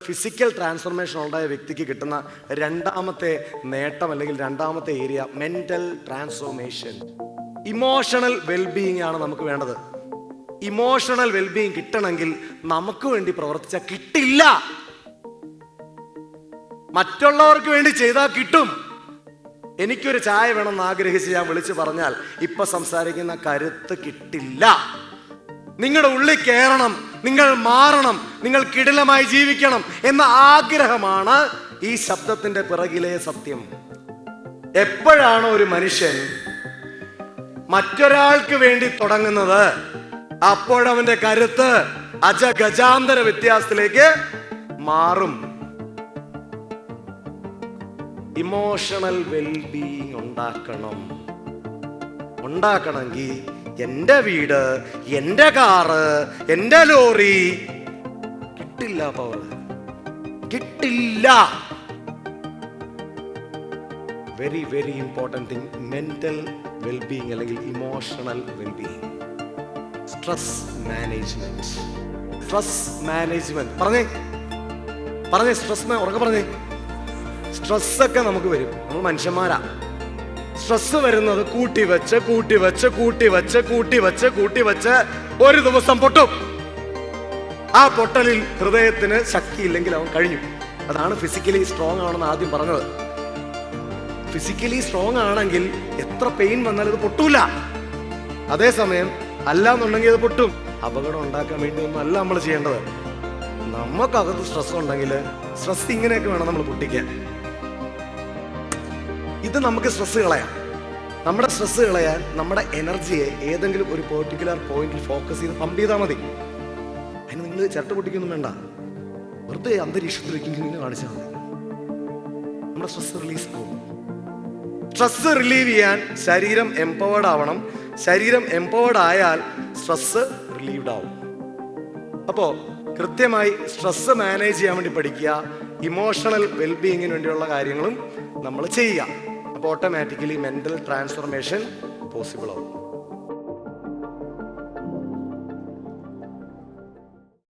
Physical transformation ഉണ്ടായ വ്യക്തിക്ക് കിട്ടുന്ന രണ്ടാമത്തെ നേട്ടം അല്ലെങ്കിൽ രണ്ടാമത്തെ area mental transformation. Emotional wellbeing ആണ് നമുക്ക് വേണ്ടത്. ഇമോഷണൽ വെൽബീയിങ് കിട്ടണമെങ്കിൽ നമുക്ക് വേണ്ടി പ്രവർത്തിച്ചാൽ കിട്ടില്ല, മറ്റുള്ളവർക്ക് വേണ്ടി ചെയ്താൽ കിട്ടും. എനിക്കൊരു ചായ വേണമെന്ന് ആഗ്രഹിച്ച് ഞാൻ വിളിച്ചു പറഞ്ഞാൽ ഇപ്പൊ സംസാരിക്കുന്ന കരുത്ത് കിട്ടില്ല. നിങ്ങളുടെ ഉള്ളിൽ കയറണം, നിങ്ങൾ മാറണം, നിങ്ങൾ കിടിലമായി ജീവിക്കണം എന്ന ആഗ്രഹമാണ് ഈ ശബ്ദത്തിന്റെ പിറകിലെ സത്യം. എപ്പോഴാണ് ഒരു മനുഷ്യൻ മറ്റൊരാൾക്ക് വേണ്ടി തുടങ്ങുന്നത്, അപ്പോഴവന്റെ കരുത്ത് അജഗജാന്തര വ്യത്യാസത്തിലേക്ക് മാറും. ഇമോഷണൽ വെൽബീയിങ് ഉണ്ടാക്കണമെങ്കിൽ എൻ്റെ വീട്, എൻ്റെ കാറ്, എൻ്റെ ലോറി കിട്ടില്ല, പവർ കിട്ടില്ല. Very very important thing, mental wellbeing അല്ലെങ്കിൽ ഇമോഷണൽ വെൽബീയിങ്. Stress management. പറഞ്ഞേ സ്ട്രെസ്, ഉറക്കെ പറഞ്ഞേ. സ്ട്രെസ്സൊക്കെ നമുക്ക് വരും, നമ്മൾ മനുഷ്യന്മാരാ. സ്ട്രെസ് വരുന്നത് കൂട്ടി വെച്ച് ഒരു ദിവസം പൊട്ടും. ആ പൊട്ടലിൽ ഹൃദയത്തിന് ശക്തിയില്ലെങ്കിൽ അവൻ കഴിഞ്ഞു. അതാണ് ഫിസിക്കലി സ്ട്രോങ് ആണെന്ന് ആദ്യം പറഞ്ഞത്. ഫിസിക്കലി സ്ട്രോങ് ആണെങ്കിൽ എത്ര പെയിൻ വന്നാലും ഇത് പൊട്ടൂല. അതേസമയം അല്ലാന്നുണ്ടെങ്കിൽ അത് പൊട്ടും. അപകടം ഉണ്ടാക്കാൻ വേണ്ടി ഒന്നും അല്ല നമ്മൾ ചെയ്യേണ്ടത്. നമുക്കകത്ത് സ്ട്രെസ് ഉണ്ടെങ്കിൽ സ്ട്രെസ് ഇങ്ങനെയൊക്കെ വേണം നമ്മൾ പൊട്ടിക്കാൻ. ഇത് നമുക്ക് സ്ട്രെസ് കളയാം. നമ്മുടെ സ്ട്രെസ് കളയാൻ നമ്മുടെ എനർജിയെ ഏതെങ്കിലും ഒരു പെർട്ടിക്കുലർ പോയിന്റിൽ ഫോക്കസ് ചെയ്ത് പമ്പ് ചെയ്താൽ മതി. അതിന് നിങ്ങൾ ചിരട്ട പൊട്ടിക്കൊന്നും വേണ്ട, വെറുതെ അന്തരീക്ഷത്തിലേക്ക് ഇങ്ങനെ കാണിച്ചാൽ മതി. നമ്മുടെ സ്ട്രെസ് റിലീസ് പോകും. സ്ട്രെസ് റിലീവ് ചെയ്യാൻ ശരീരം എംപവേർഡ് ആവണം. ശരീരം എംപവേർഡ് ആയാൽ സ്ട്രെസ് റിലീവ്ഡ് ആവും. അപ്പോൾ കൃത്യമായി സ്ട്രെസ് മാനേജ് ചെയ്യാൻ വേണ്ടി പഠിക്കുക. ഇമോഷണൽ വെൽബീയിങ്ങിന് വേണ്ടിയുള്ള കാര്യങ്ങളും നമ്മൾ ചെയ്യുക. അപ്പോൾ ഓട്ടോമാറ്റിക്കലി മെന്റൽ ട്രാൻസ്ഫോർമേഷൻ പോസിബിൾ ആവും.